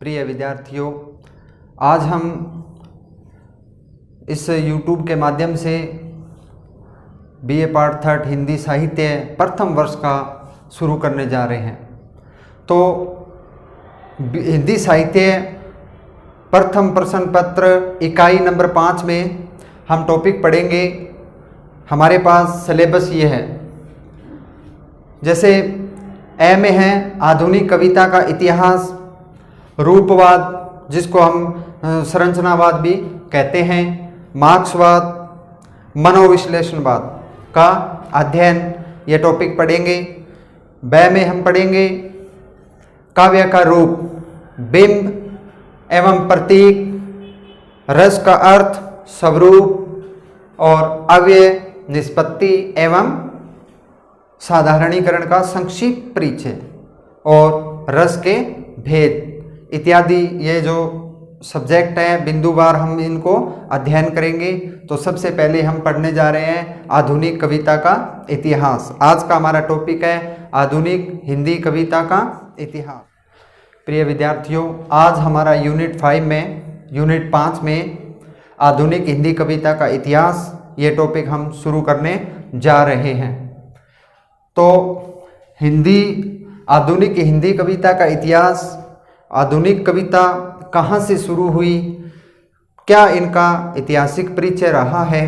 प्रिय विद्यार्थियों, आज हम इस YouTube के माध्यम से BA पार्ट 3 हिंदी साहित्य प्रथम वर्ष का शुरू करने जा रहे हैं। तो हिंदी साहित्य प्रथम प्रश्न पत्र इकाई नंबर 5 में हम टॉपिक पढ़ेंगे। हमारे पास सिलेबस ये है, जैसे ए में है आधुनिक कविता का इतिहास, रूपवाद जिसको हम संरचनावाद भी कहते हैं, मार्क्सवाद, मनोविश्लेषणवाद का अध्ययन, ये टॉपिक पढ़ेंगे। ब में हम पढ़ेंगे काव्य का रूप, बिंब एवं प्रतीक, रस का अर्थ, स्वरूप और अव्यय, निष्पत्ति एवं साधारणीकरण का संक्षिप्त परिचय और रस के भेद इत्यादि, ये जो सब्जेक्ट हैं बिंदुवार हम इनको अध्ययन करेंगे। तो सबसे पहले हम पढ़ने जा रहे हैं आधुनिक कविता का इतिहास। आज का हमारा टॉपिक है आधुनिक हिंदी कविता का इतिहास। प्रिय विद्यार्थियों, आज हमारा यूनिट 5 में आधुनिक हिंदी कविता का इतिहास, ये टॉपिक हम शुरू करने जा रहे हैं। तो आधुनिक हिंदी कविता का इतिहास, आधुनिक कविता कहाँ से शुरू हुई, क्या इनका ऐतिहासिक परिचय रहा है,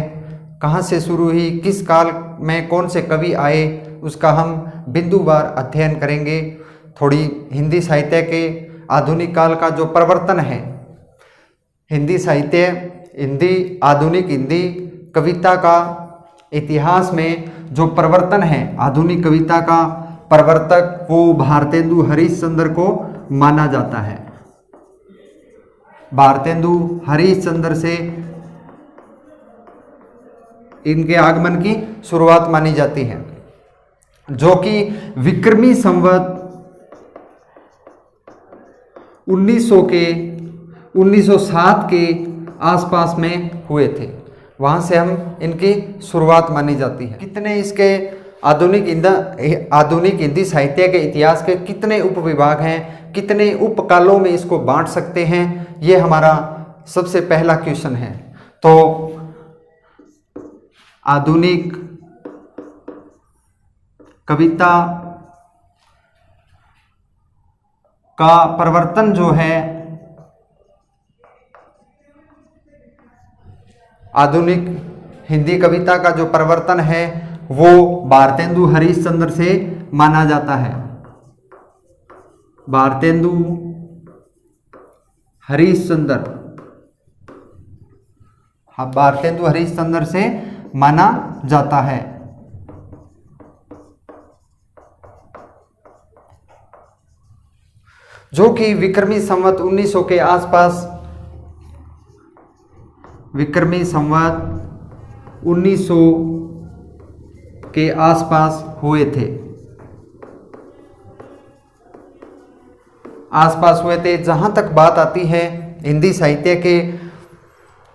कहाँ से शुरू हुई, किस काल में कौन से कवि आए, उसका हम बिंदुवार अध्ययन करेंगे। थोड़ी हिंदी साहित्य के आधुनिक काल का जो परिवर्तन है, आधुनिक हिंदी कविता का इतिहास में जो परिवर्तन है, आधुनिक कविता का प्रवर्तक वो भारतेंदु हरिश्चंद्र को माना जाता है। भारतेंदु हरिश्चंद्र से इनके आगमन की शुरुआत मानी जाती है, जो कि विक्रमी संवत 1907 के आसपास में हुए थे। वहां से हम इनकी शुरुआत मानी जाती है। कितने इसके आधुनिक हिंदी साहित्य के इतिहास के कितने उपविभाग हैं, कितने उपकालों में इसको बांट सकते हैं, ये हमारा सबसे पहला क्वेश्चन है। तो आधुनिक कविता का परिवर्तन जो है, आधुनिक हिंदी कविता का जो परिवर्तन है वो भारतेंदु हरिश्चंद्र से माना जाता है। भारतेंदु हरिश्चंद्र से माना जाता है। जो कि विक्रमी संवत 1900 के आसपास, विक्रमी संवत 1900 के आसपास हुए थे। जहां तक बात आती है हिंदी साहित्य के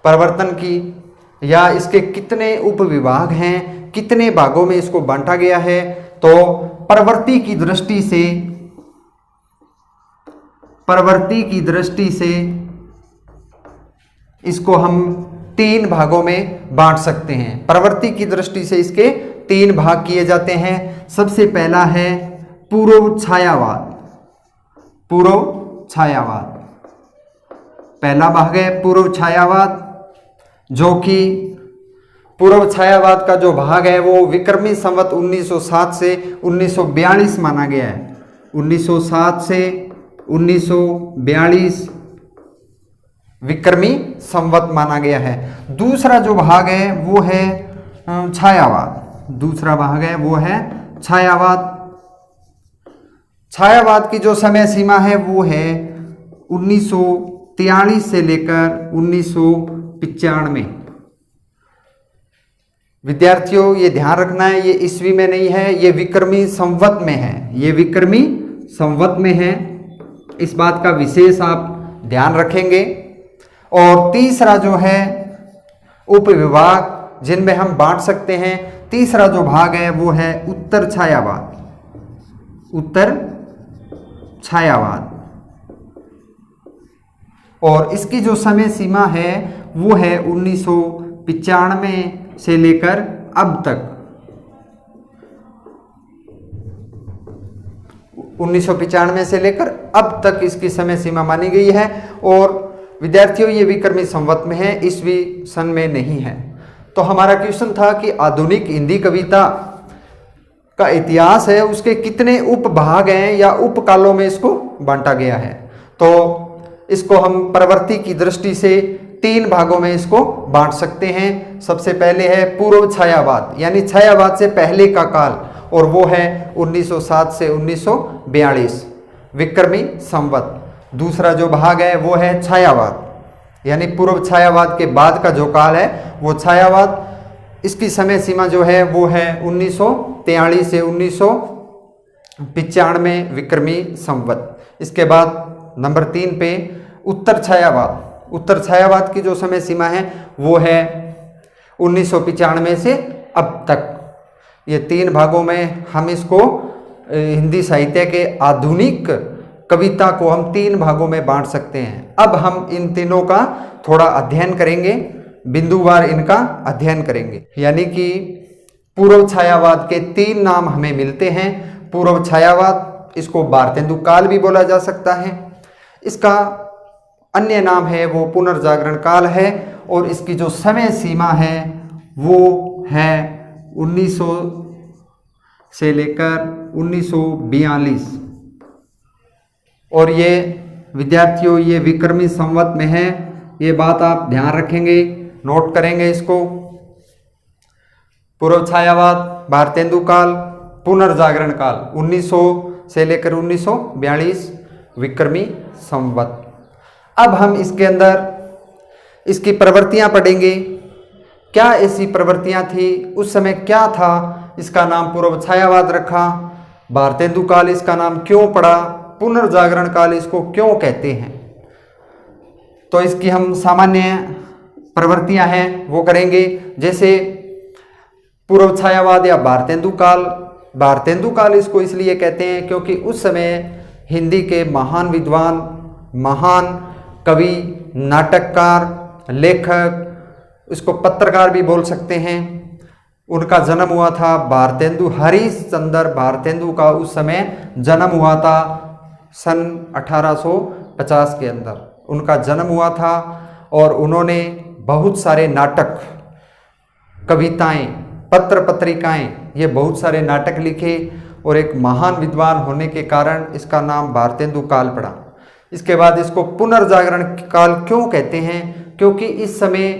परिवर्तन की, या इसके कितने उपविभाग हैं, कितने भागों में इसको बांटा गया है, तो प्रवृत्ति की दृष्टि से इसको हम 3 भागों में बांट सकते हैं। प्रवृत्ति की दृष्टि से इसके 3 भाग किए जाते हैं। सबसे पहला है पूर्व छायावाद। पहला भाग है पूर्व छायावाद, जो कि पूर्व छायावाद का जो भाग है वो विक्रमी संवत 1907 से 1942 माना गया है। 1907 से 1942 विक्रमी संवत माना गया है। दूसरा जो भाग है वो है छायावाद। छायावाद की जो समय सीमा है वो है 1943 से लेकर 1995। विद्यार्थियों, ये ध्यान रखना है, ये ईस्वी में नहीं है, ये विक्रमी संवत में है। इस बात का विशेष आप ध्यान रखेंगे। और तीसरा जो है उपविभाग जिनमें हम बांट सकते हैं, तीसरा जो भाग है वो है उत्तर छायावाद। और इसकी जो समय सीमा है वो है 1995 से लेकर अब तक, 1995 से लेकर अब तक इसकी समय सीमा मानी गई है। और विद्यार्थियों ये विक्रमी संवत में है, ईस्वी सन में नहीं है। तो हमारा क्वेश्चन था कि आधुनिक हिंदी कविता का इतिहास है उसके कितने उपभाग हैं या उपकालों में इसको बांटा गया है। तो इसको हम प्रवृत्ति की दृष्टि से 3 भागों में इसको बांट सकते हैं। सबसे पहले है पूर्व छायावाद, यानी छायावाद से पहले का काल, और वो है 1907 से 1942 विक्रमी संवत। दूसरा जो भाग है वो है छायावाद, यानी पूर्व छायावाद के बाद का जो काल है वो छायावाद। इसकी समय सीमा जो है वो है 1943 से 1995 विक्रमी संवत। इसके बाद नंबर 3 पे उत्तर छायावाद। उत्तर छायावाद की जो समय सीमा है वो है 1995 से अब तक। ये 3 भागों में हम इसको हिंदी साहित्य के आधुनिक कविता को हम 3 भागों में बांट सकते हैं। अब हम इन तीनों का थोड़ा अध्ययन करेंगे, बिंदुवार इनका अध्ययन करेंगे। यानी कि पूर्व छायावाद के 3 नाम हमें मिलते हैं। पूर्व छायावाद, इसको भारतेंदु काल भी बोला जा सकता है। इसका अन्य नाम है वो पुनर्जागरण काल है, और इसकी जो समय सीमा है वो है 1900 से लेकर 1942। और ये विद्यार्थियों ये विक्रमी संवत में है, ये बात आप ध्यान रखेंगे, नोट करेंगे इसको। पूर्व छायावाद, भारतेंदु काल, पुनर्जागरण काल 1900 से लेकर 1942 विक्रमी संवत। अब हम इसके अंदर इसकी प्रवृत्तियां पढ़ेंगे। क्या ऐसी प्रवृत्तियां थी उस समय, क्या था इसका नाम पूर्व छायावाद रखा, भारतेंदु काल इसका नाम क्यों पड़ा, पुनर्जागरण काल इसको क्यों कहते हैं। तो इसकी हम सामान्य प्रवृत्तियां हैं वो करेंगे। जैसे पूर्व छायावाद या भारतेंदु काल, भारतेंदु काल इसको इसलिए कहते हैं क्योंकि उस समय हिंदी के महान विद्वान, महान कवि, नाटककार, लेखक, इसको पत्रकार भी बोल सकते हैं, उनका जन्म हुआ था। भारतेंदु हरिश्चंद्र भारतेंदु का उस समय जन्म हुआ था सन 1850 के अंदर उनका जन्म हुआ था। और उन्होंने बहुत सारे नाटक, कविताएं, पत्र पत्रिकाएं, ये बहुत सारे नाटक लिखे, और एक महान विद्वान होने के कारण इसका नाम भारतेंदु काल पड़ा। इसके बाद इसको पुनर्जागरण काल क्यों कहते हैं, क्योंकि इस समय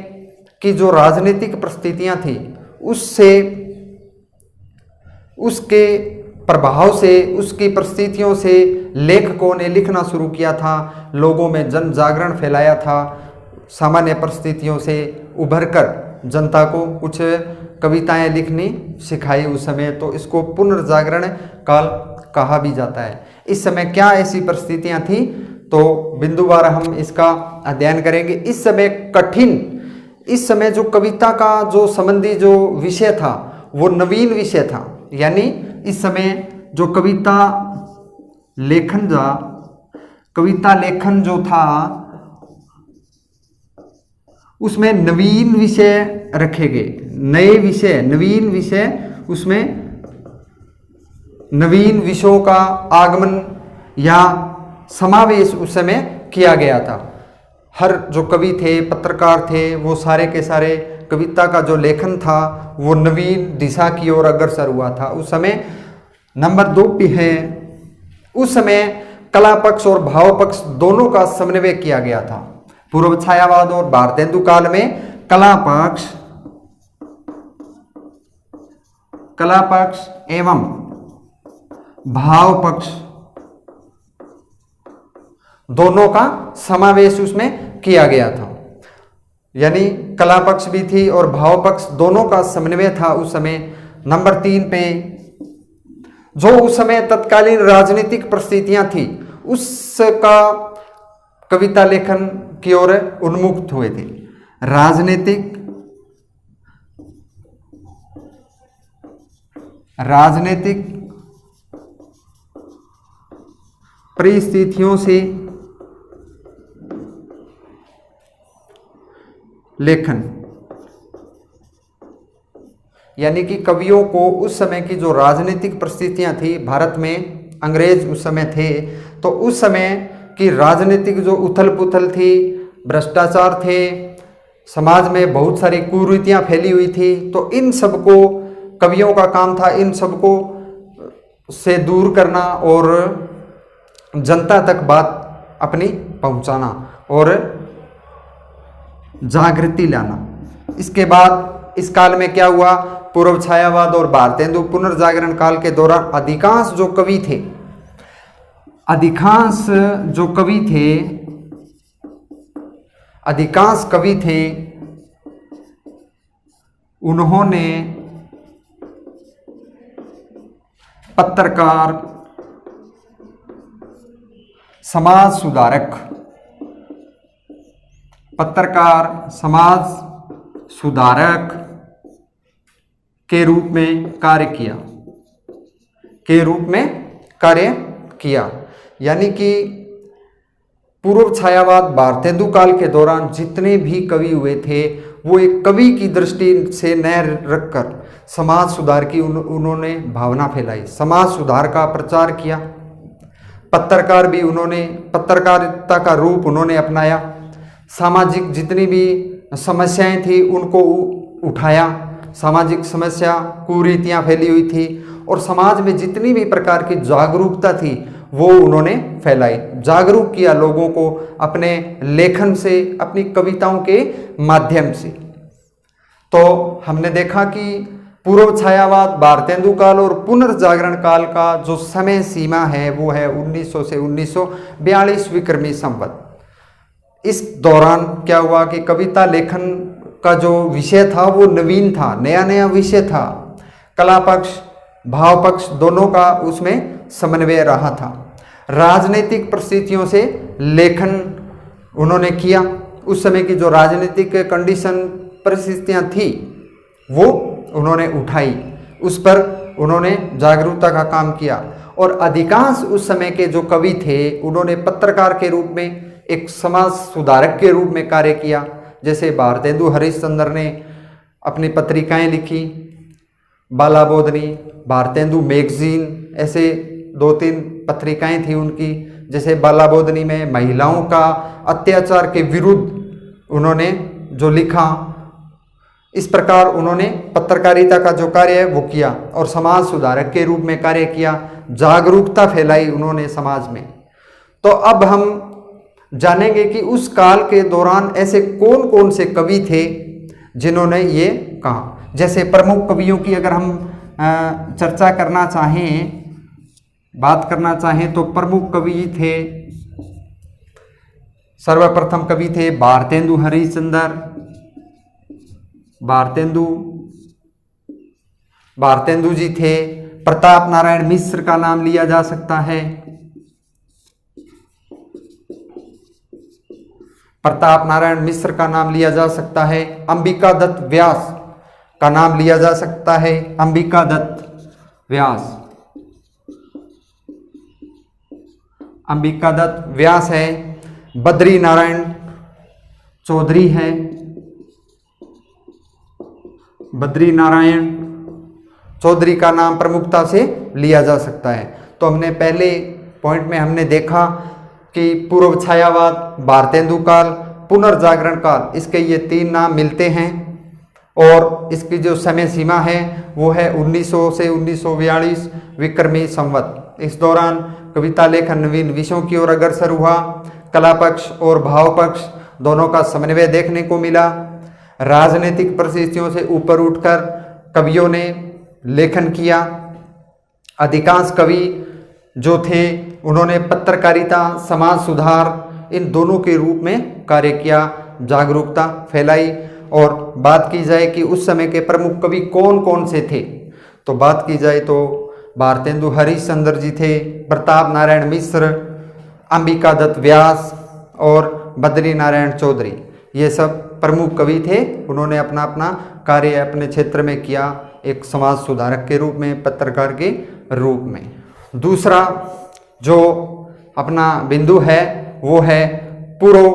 की जो राजनीतिक परिस्थितियां थी उससे, उसके प्रभाव से, उसकी परिस्थितियों से लेखकों ने लिखना शुरू किया था, लोगों में जन जागरण फैलाया था, सामान्य परिस्थितियों से उभरकर जनता को कुछ कविताएं लिखनी सिखाई उस समय। तो इसको पुनर्जागरण काल कहा भी जाता है। इस समय क्या ऐसी परिस्थितियां थी, तो बिंदुवार हम इसका अध्ययन करेंगे। इस समय कठिन, इस समय जो कविता का जो संबंधी जो विषय था वो नवीन विषय था। यानी इस समय जो कविता लेखन जो था उसमें नवीन विषय रखे गए, नए विषय, नवीन विषय, उसमें नवीन विषयों का आगमन या समावेश उस समय किया गया था। हर जो कवि थे, पत्रकार थे, वो सारे के सारे कविता का जो लेखन था वो नवीन दिशा की ओर अग्रसर हुआ था उस समय। नंबर 2 पे है, उस समय कला पक्ष और भाव पक्ष दोनों का समन्वय किया गया था। पूर्व छायावाद और भारतेंदु काल में कला पक्ष एवं भाव पक्ष दोनों का समावेश उसमें किया गया था। यानी कला पक्ष भी थी और भाव पक्ष दोनों का समन्वय था उस समय। नंबर 3 पे जो उस समय तत्कालीन राजनीतिक परिस्थितियां थी उसका कविता लेखन की ओर उन्मुक्त हुए थे। राजनीतिक परिस्थितियों से लेखन, यानी कि कवियों को उस समय की जो राजनीतिक परिस्थितियां थी, भारत में अंग्रेज उस समय थे, तो उस समय की राजनीतिक जो उथल पुथल थी, भ्रष्टाचार थे, समाज में बहुत सारी कुरीतियां फैली हुई थी, तो इन सबको कवियों का काम था इन सबको से दूर करना और जनता तक बात अपनी पहुंचाना और जागृति लाना। इसके बाद इस काल में क्या हुआ, पूर्व छायावाद और भारतेंदु पुनर्जागरण काल के दौरान अधिकांश जो कवि थे उन्होंने पत्रकार, समाज सुधारक के रूप में कार्य किया। यानी कि पूर्व छायावाद भारतेंदु काल के दौरान जितने भी कवि हुए थे वो एक कवि की दृष्टि से न रखकर समाज सुधार की उन्होंने भावना फैलाई, समाज सुधार का प्रचार किया। पत्रकारिता का रूप उन्होंने अपनाया, सामाजिक जितनी भी समस्याएं थी उनको उठाया, सामाजिक समस्या कुरीतियां फैली हुई थी और समाज में जितनी भी प्रकार की जागरूकता थी वो उन्होंने फैलाई, जागरूक किया लोगों को अपने लेखन से, अपनी कविताओं के माध्यम से। तो हमने देखा कि पूर्व छायावाद, भारतेंदु काल और पुनर्जागरण काल का जो समय सीमा है वो है 1900 से 1942 विक्रमी संवत। इस दौरान क्या हुआ कि कविता लेखन का जो विषय था वो नवीन था, नया विषय था। कला पक्ष, भाव पक्ष दोनों का उसमें समन्वय रहा था। राजनीतिक परिस्थितियों से लेखन उन्होंने किया, उस समय की जो राजनीतिक कंडीशन परिस्थितियां थी वो उन्होंने उठाई, उस पर उन्होंने जागरूकता का काम किया। और अधिकांश उस समय के जो कवि थे उन्होंने पत्रकार के रूप में, एक समाज सुधारक के रूप में कार्य किया। जैसे भारतेंदु हरिश्चंद्र ने अपनी पत्रिकाएं लिखी, बाला बोधनी, भारतेंदु मैगजीन, ऐसे 2-3 पत्रिकाएं थी उनकी। जैसे बाला बोधनी में महिलाओं का अत्याचार के विरुद्ध उन्होंने जो लिखा, इस प्रकार उन्होंने पत्रकारिता का जो कार्य है वो किया और समाज सुधारक के रूप में कार्य किया, जागरूकता फैलाई उन्होंने समाज में। तो अब हम जानेंगे कि उस काल के दौरान ऐसे कौन कौन से कवि थे जिन्होंने ये कहा। जैसे प्रमुख कवियों की अगर हम चर्चा करना चाहें, बात करना चाहें तो प्रमुख कवि थे, सर्वप्रथम कवि थे भारतेंदु हरिश्चंद्र। भारतेंदु जी थे। प्रताप नारायण मिश्र का नाम लिया जा सकता है, प्रताप नारायण मिश्र का नाम लिया जा सकता है। अंबिका दत्त व्यास का नाम लिया जा सकता है, अंबिका दत्त व्यास है। बद्री नारायण चौधरी है, बद्री नारायण चौधरी का नाम प्रमुखता से लिया जा सकता है। तो हमने पहले पॉइंट में हमने देखा कि पूर्व छायावाद, भारतेंदु काल, पुनर्जागरण काल, इसके ये 3 नाम मिलते हैं और इसकी जो समय सीमा है वो है 1900 से 1942 विक्रमी संवत। इस दौरान कविता लेखन नवीन विषयों की ओर अग्रसर हुआ। कला पक्ष और भाव पक्ष दोनों का समन्वय देखने को मिला। राजनीतिक परिस्थितियों से ऊपर उठकर कवियों ने लेखन किया। अधिकांश कवि जो थे उन्होंने पत्रकारिता, समाज सुधार, इन दोनों के रूप में कार्य किया, जागरूकता फैलाई। और बात की जाए कि उस समय के प्रमुख कवि कौन कौन से थे, तो बात की जाए तो भारतेंदु हरिश्चंद्र जी थे, प्रताप नारायण मिश्र, अंबिका दत्त व्यास और बद्री नारायण चौधरी, ये सब प्रमुख कवि थे। उन्होंने अपना अपना कार्य अपने क्षेत्र में किया, एक समाज सुधारक के रूप में, पत्रकार के रूप में। दूसरा जो अपना बिंदु है वो है पूर्व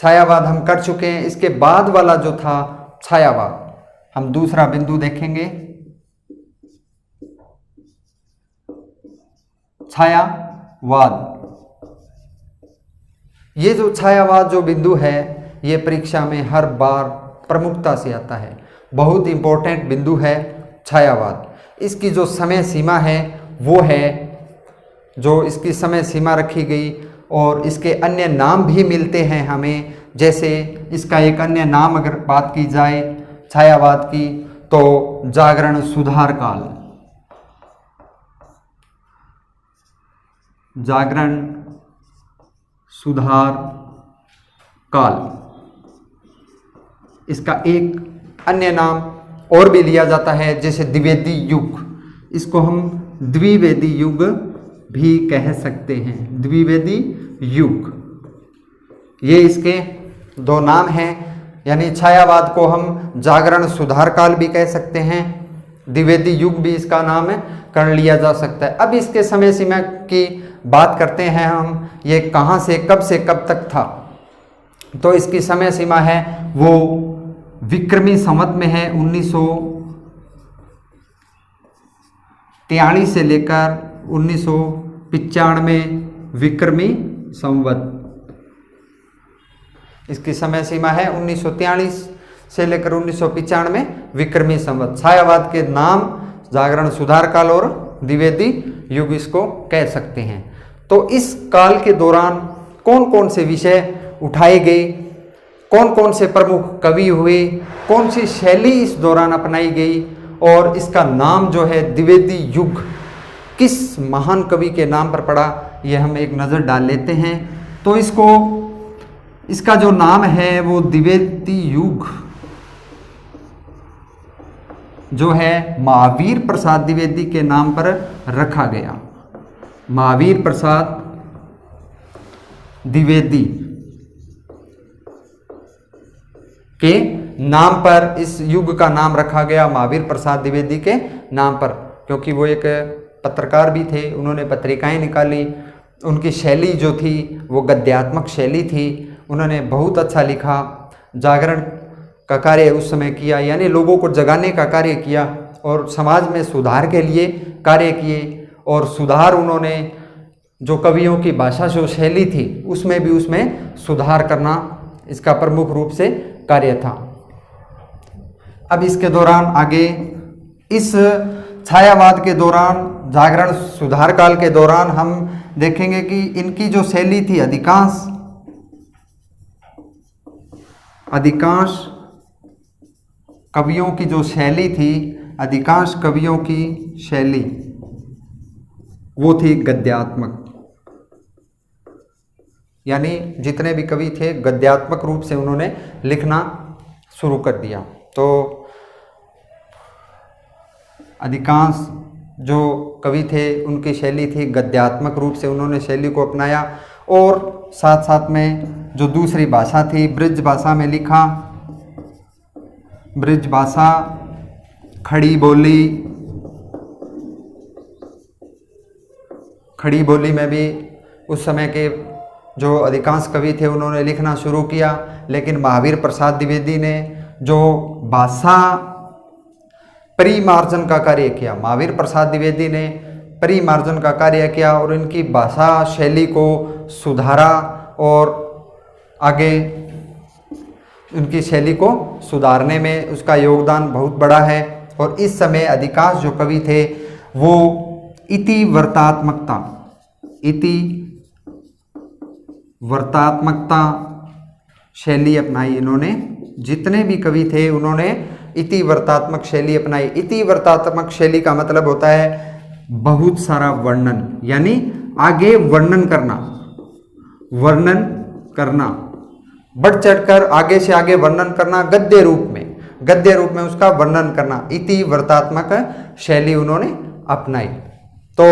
छायावाद हम कर चुके हैं। इसके बाद वाला जो था छायावाद, हम दूसरा बिंदु देखेंगे। छायावाद, ये जो छायावाद जो बिंदु है ये परीक्षा में हर बार प्रमुखता से आता है, बहुत इंपॉर्टेंट बिंदु है छायावाद। इसकी जो समय सीमा है वो है, जो इसकी समय सीमा रखी गई, और इसके अन्य नाम भी मिलते हैं हमें। जैसे इसका एक अन्य नाम अगर बात की जाए छायावाद की, तो जागरण सुधार काल, जागरण सुधार काल। इसका एक अन्य नाम और भी लिया जाता है, जैसे द्विवेदी युग, इसको हम द्विवेदी युग भी कह सकते हैं, द्विवेदी युग। ये इसके दो नाम हैं। यानी छायावाद को हम जागरण सुधार काल भी कह सकते हैं, द्विवेदी युग भी इसका नाम कर लिया जा सकता है। अब इसके समय सीमा की बात करते हैं हम, ये कहाँ से कब तक था। तो इसकी समय सीमा है वो विक्रमी संवत में है, 1943 से लेकर 1995 विक्रमी संवत। इसकी समय सीमा है 1943 से लेकर 1995 विक्रमी संवत। छायावाद के नाम जागरण सुधार काल और द्विवेदी युग इसको कह सकते हैं। तो इस काल के दौरान कौन कौन से विषय उठाए गए, कौन कौन से प्रमुख कवि हुए, कौन सी शैली इस दौरान अपनाई गई, और इसका नाम जो है द्विवेदी युग किस महान कवि के नाम पर पड़ा, ये हम एक नज़र डाल लेते हैं। तो इसका जो नाम है वो द्विवेदी युग जो है महावीर प्रसाद द्विवेदी के नाम पर रखा गया। महावीर प्रसाद द्विवेदी के नाम पर इस युग का नाम रखा गया, महावीर प्रसाद द्विवेदी के नाम पर, क्योंकि वो एक पत्रकार भी थे, उन्होंने पत्रिकाएं निकाली। उनकी शैली जो थी वो गद्यात्मक शैली थी, उन्होंने बहुत अच्छा लिखा, जागरण का कार्य उस समय किया, यानी लोगों को जगाने का कार्य किया और समाज में सुधार के लिए कार्य किए। और सुधार उन्होंने जो कवियों की भाषा जो शैली थी उसमें सुधार करना इसका प्रमुख रूप से कार्य था। अब इसके दौरान आगे इस छायावाद के दौरान, जागरण सुधार काल के दौरान हम देखेंगे कि इनकी जो शैली थी, अधिकांश कवियों की जो शैली थी, अधिकांश कवियों की शैली वो थी गद्यात्मक। यानी जितने भी कवि थे गद्यात्मक रूप से उन्होंने लिखना शुरू कर दिया। तो अधिकांश जो कवि थे उनकी शैली थी गद्यात्मक रूप से, उन्होंने शैली को अपनाया। और साथ साथ में जो दूसरी भाषा थी ब्रज भाषा में लिखा, ब्रज भाषा, खड़ी बोली में भी उस समय के जो अधिकांश कवि थे उन्होंने लिखना शुरू किया। लेकिन महावीर प्रसाद द्विवेदी ने जो भाषा परिमार्जन का कार्य किया, महावीर प्रसाद द्विवेदी ने परिमार्जन का कार्य किया और इनकी भाषा शैली को सुधारा और आगे उनकी शैली को सुधारने में उसका योगदान बहुत बड़ा है। और इस समय अधिकांश जो कवि थे वो इतिवर्तात्मकता शैली अपनाई। इन्होंने जितने भी कवि थे उन्होंने इतिवर्तात्मक शैली अपनाई। इतिवर्तात्मक शैली का मतलब होता है बहुत सारा वर्णन, यानी आगे वर्णन करना, बढ़ चढ़कर आगे से आगे वर्णन करना, गद्य रूप में उसका वर्णन करना, इतिवर्तात्मक शैली उन्होंने अपनाई। तो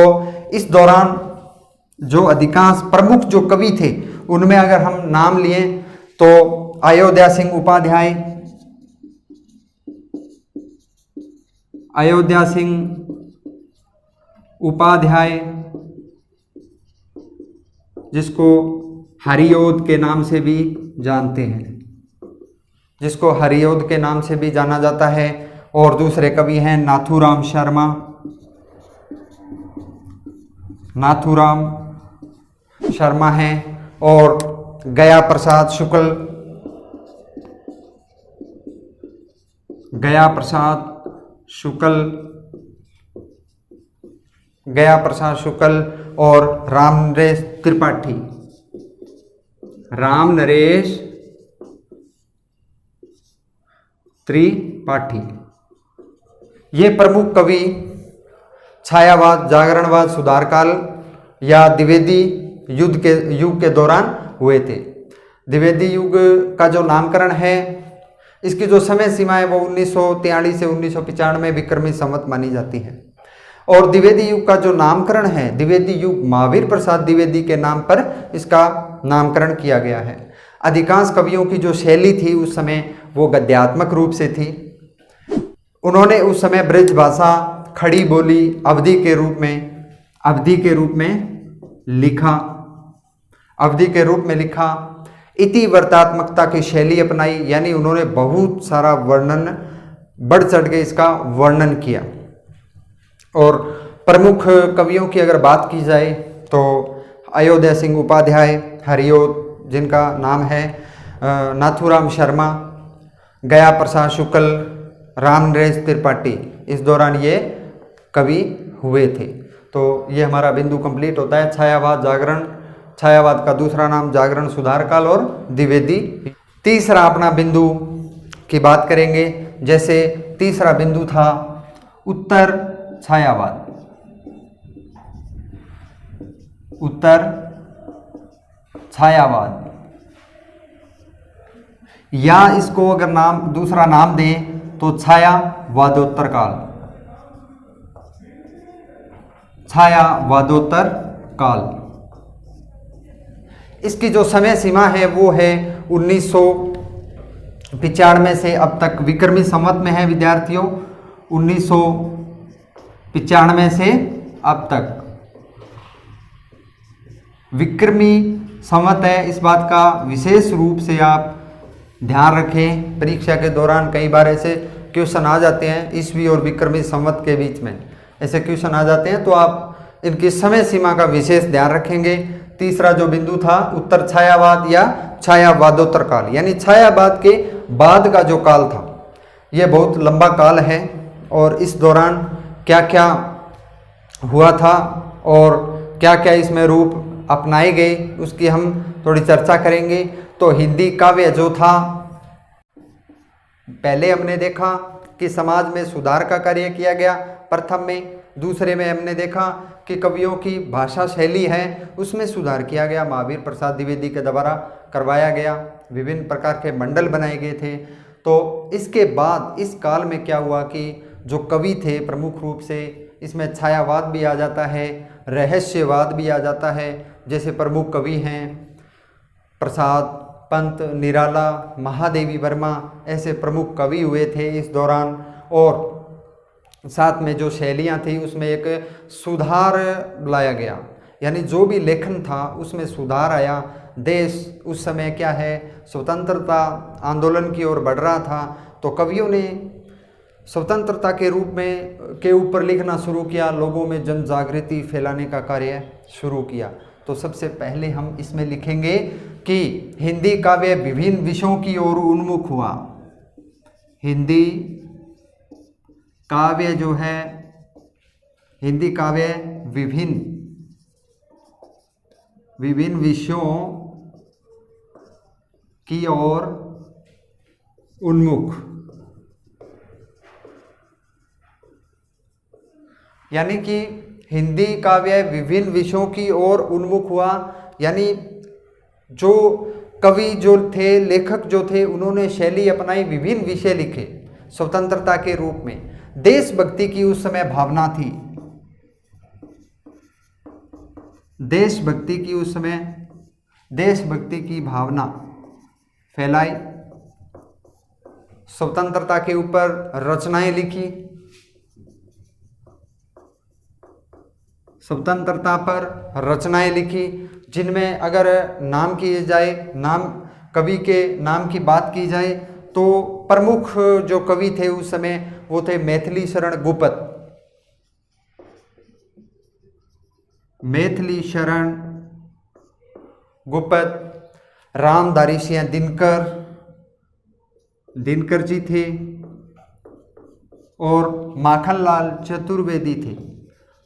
इस दौरान जो अधिकांश प्रमुख जो कवि थे उनमें अगर हम नाम लिए तो अयोध्या सिंह उपाध्याय, जिसको हरिओद के नाम से भी जानते हैं, जिसको हरिऔध के नाम से भी जाना जाता है। और दूसरे कवि हैं नाथूराम शर्मा, नाथूराम शर्मा हैं, और गया प्रसाद शुक्ल, गया प्रसाद शुक्ल, गया प्रसाद शुक्ल और राम नरेश त्रिपाठी, राम नरेश त्रिपाठी। ये प्रमुख कवि छायावाद, जागरणवाद, सुधारकाल या द्विवेदी युग के दौरान हुए थे। द्विवेदी युग का जो नामकरण है, इसकी जो समय सीमा है वो 1943 से 1995 विक्रमी संवत मानी जाती है। और द्विवेदी युग का जो नामकरण है, द्विवेदी युग महावीर प्रसाद द्विवेदी के नाम पर इसका नामकरण किया गया है। अधिकांश कवियों की जो शैली थी उस समय वो गद्यात्मक रूप से थी। उन्होंने उस समय ब्रज भाषा, खड़ी बोली, अवधि के रूप में लिखा, इति वर्तात्मकता की शैली अपनाई, यानी उन्होंने बहुत सारा वर्णन, बढ़ चढ़ के इसका वर्णन किया। और प्रमुख कवियों की अगर बात की जाए तो अयोध्या सिंह उपाध्याय, हरिऔध जिनका नाम है, नाथूराम शर्मा, गया प्रसाद शुक्ल, राम नरेश त्रिपाठी, इस दौरान ये कवि हुए थे। तो ये हमारा बिंदु कंप्लीट होता है। छायावाद, जागरण, छायावाद का दूसरा नाम जागरण, सुधारकाल और द्विवेदी। तीसरा अपना बिंदु की बात करेंगे। जैसे तीसरा बिंदु था उत्तर छायावाद, उत्तर छायावाद, या इसको अगर दूसरा नाम दें तो छायावादोत्तर काल, छायावादोत्तर काल। इसकी जो समय सीमा है वो है 1995 से अब तक, विक्रमी संवत में है विद्यार्थियों, 1995 से अब तक विक्रमी संवत है। इस बात का विशेष रूप से आप ध्यान रखें। परीक्षा के दौरान कई बार ऐसे क्वेश्चन आ जाते हैं, ईस्वी और विक्रमी संवत के बीच में ऐसे क्वेश्चन आ जाते हैं, तो आप इनकी समय सीमा का विशेष ध्यान रखेंगे। तीसरा जो बिंदु था उत्तर छायावाद या छायावादोत्तर काल, यानी छायावाद के बाद का जो काल था, यह बहुत लंबा काल है। और इस दौरान क्या क्या हुआ था और क्या क्या इसमें रूप अपनाए गए, उसकी हम थोड़ी चर्चा करेंगे। तो हिंदी काव्य जो था, पहले हमने देखा कि समाज में सुधार का कार्य किया गया प्रथम में। दूसरे में हमने देखा कि कवियों की भाषा शैली है उसमें सुधार किया गया, महावीर प्रसाद द्विवेदी के द्वारा करवाया गया, विभिन्न प्रकार के मंडल बनाए गए थे। तो इसके बाद इस काल में क्या हुआ कि जो कवि थे प्रमुख रूप से, इसमें छायावाद भी आ जाता है, रहस्यवाद भी आ जाता है। जैसे प्रमुख कवि हैं प्रसाद, पंत, निराला, महादेवी वर्मा, ऐसे प्रमुख कवि हुए थे इस दौरान। और साथ में जो शैलियाँ थी उसमें एक सुधार लाया गया, यानी जो भी लेखन था उसमें सुधार आया। देश उस समय क्या है, स्वतंत्रता आंदोलन की ओर बढ़ रहा था, तो कवियों ने स्वतंत्रता के रूप में के ऊपर लिखना शुरू किया, लोगों में जन जागृति फैलाने का कार्य शुरू किया। तो सबसे पहले हम इसमें लिखेंगे कि हिंदी काव्य विभिन्न विषयों की ओर उन्मुख हुआ। हिंदी काव्य जो है, हिंदी काव्य विभिन्न विषयों की ओर उन्मुख, यानी कि हिंदी काव्य विभिन्न विषयों की ओर उन्मुख हुआ। यानी जो कवि जो थे, लेखक जो थे, उन्होंने शैली अपनाई, विभिन्न विषय लिखे स्वतंत्रता के रूप में। देशभक्ति की उस समय भावना थी, देशभक्ति की उस समय देशभक्ति की भावना फैलाई, स्वतंत्रता के ऊपर रचनाएं लिखी, स्वतंत्रता पर रचनाएं लिखी, जिनमें अगर नाम किए जाए, नाम कवि के नाम की बात की जाए तो प्रमुख जो कवि थे उस समय वो थे मैथिली शरण गुप्त, मैथिली शरण गुप्त, रामधारी सिंह दिनकर, दिनकर जी थे, और माखनलाल चतुर्वेदी थे,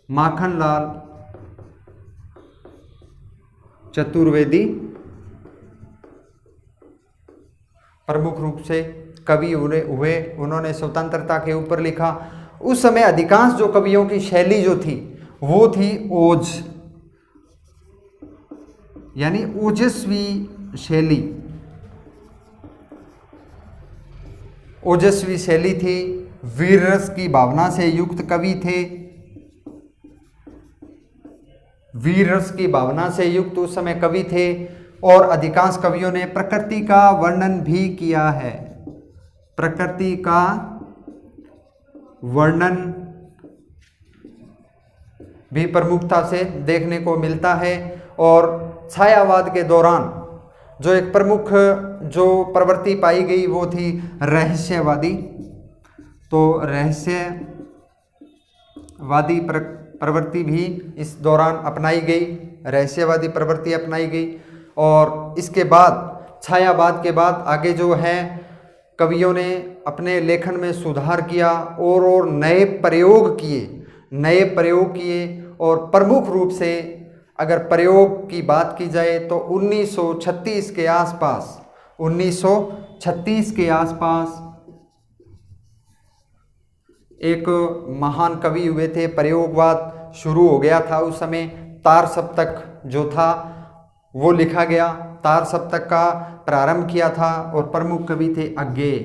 माखनलाल चतुर्वेदी प्रमुख रूप से कवि हुए। उन्होंने स्वतंत्रता के ऊपर लिखा। उस समय अधिकांश जो कवियों की शैली जो थी वो थी ओज, यानी ओजस्वी शैली, ओजस्वी शैली थी। वीर रस की भावना से युक्त कवि थे, वीर रस की भावना से युक्त उस समय कवि थे। और अधिकांश कवियों ने प्रकृति का वर्णन भी किया है, प्रकृति का वर्णन भी प्रमुखता से देखने को मिलता है। और छायावाद के दौरान जो एक प्रमुख जो प्रवृत्ति पाई गई वो थी रहस्यवादी। तो रहस्यवादी प्रवृत्ति भी इस दौरान अपनाई गई, रहस्यवादी प्रवृत्ति अपनाई गई। और इसके बाद छायावाद के बाद आगे जो है कवियों ने अपने लेखन में सुधार किया और नए प्रयोग किए। और प्रमुख रूप से अगर प्रयोग की बात की जाए तो 1936 के आसपास, 1936 के आसपास एक महान कवि हुए थे। प्रयोगवाद शुरू हो गया था उस समय। तार सप्तक जो था वो लिखा गया, तार सप्तक का प्रारंभ किया था। और प्रमुख कवि थे अज्ञेय।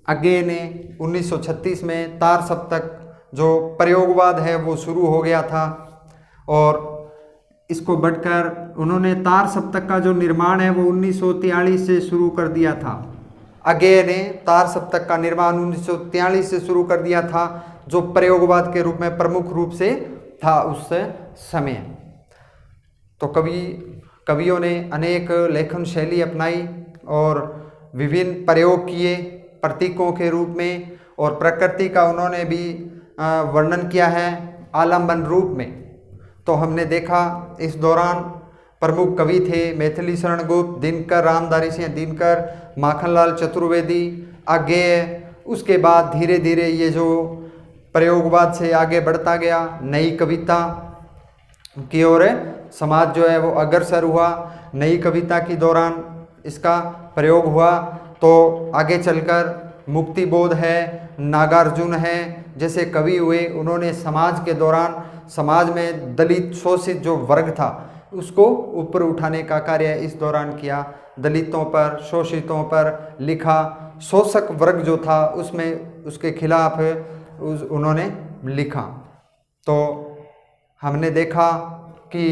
अज्ञेय ने 1936 में तार सप्तक जो प्रयोगवाद है वो शुरू हो गया था। और इसको बढ़कर उन्होंने तार सप्तक का जो निर्माण है वो 1943 से शुरू कर दिया था। अज्ञेय ने तार सप्तक का निर्माण 1943 से शुरू कर दिया था, जो प्रयोगवाद के रूप में प्रमुख रूप से था उस समय। तो कवियों ने अनेक लेखन शैली अपनाई और विभिन्न प्रयोग किए प्रतीकों के रूप में। और प्रकृति का उन्होंने भी वर्णन किया है आलम्बन रूप में। तो हमने देखा इस दौरान प्रमुख कवि थे मैथिली शरण गुप्त, दिनकर, रामधारी सिंह दिनकर, माखनलाल चतुर्वेदी, अज्ञेय। उसके बाद धीरे धीरे ये जो प्रयोगवाद से आगे बढ़ता गया, नई कविता की ओर समाज जो है वो अग्रसर हुआ। नई कविता के दौरान इसका प्रयोग हुआ। तो आगे चलकर मुक्तिबोध है, नागार्जुन है जैसे कवि हुए। उन्होंने समाज के दौरान समाज में दलित शोषित जो वर्ग था उसको ऊपर उठाने का कार्य इस दौरान किया। दलितों पर, शोषितों पर लिखा। शोषक वर्ग जो था उसमें उसके खिलाफ उन्होंने लिखा। तो हमने देखा कि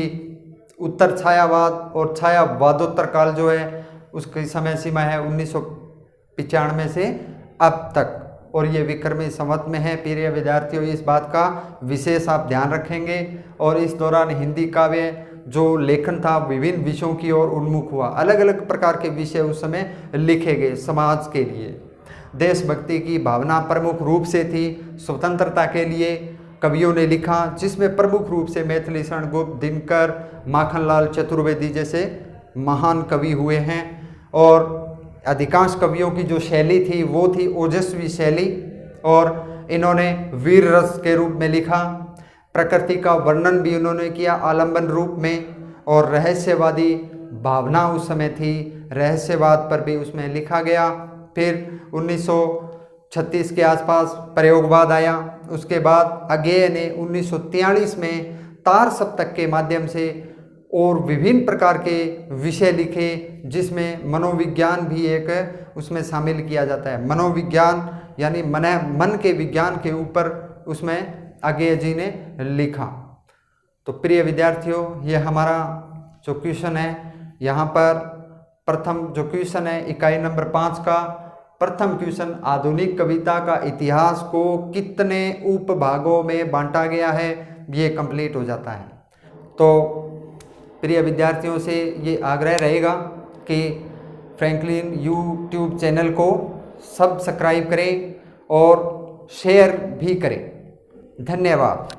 उत्तर छायावाद और छायावादोत्तर काल जो है उसकी समय सीमा है 1995 से अब तक, और ये विक्रमी संवत में है। प्रिय विद्यार्थियों, इस बात का विशेष आप ध्यान रखेंगे। और इस दौरान हिंदी काव्य जो लेखन था विभिन्न विषयों की ओर उन्मुख हुआ। अलग अलग प्रकार के विषय उस समय लिखे गए समाज के लिए। देशभक्ति की भावना प्रमुख रूप से थी। स्वतंत्रता के लिए कवियों ने लिखा, जिसमें प्रमुख रूप से मैथिली शरण गुप्त, दिनकर, माखनलाल चतुर्वेदी जैसे महान कवि हुए हैं। और अधिकांश कवियों की जो शैली थी वो थी ओजस्वी शैली, और इन्होंने वीर रस के रूप में लिखा। प्रकृति का वर्णन भी उन्होंने किया आलम्बन रूप में। और रहस्यवादी भावना उस समय थी, रहस्यवाद पर भी उसमें लिखा गया। फिर 1936 के आसपास प्रयोगवाद आया। उसके बाद अज्ञेय ने 1943 में तार सप्तक के माध्यम से और विभिन्न प्रकार के विषय लिखे, जिसमें मनोविज्ञान भी एक उसमें शामिल किया जाता है। मनोविज्ञान यानी मन के विज्ञान के ऊपर उसमें अज्ञेय जी ने लिखा। तो प्रिय विद्यार्थियों, ये हमारा जो क्वेश्चन है यहाँ पर प्रथम जो क्वेश्चन है इकाई नंबर 5 का प्रथम क्वेश्चन, आधुनिक कविता का इतिहास को कितने उपभागों में बांटा गया है, ये कंप्लीट हो जाता है। तो प्रिय विद्यार्थियों से ये आग्रह रहेगा कि फ्रैंकलिन यूट्यूब चैनल को सब्सक्राइब करें और शेयर भी करें। धन्यवाद।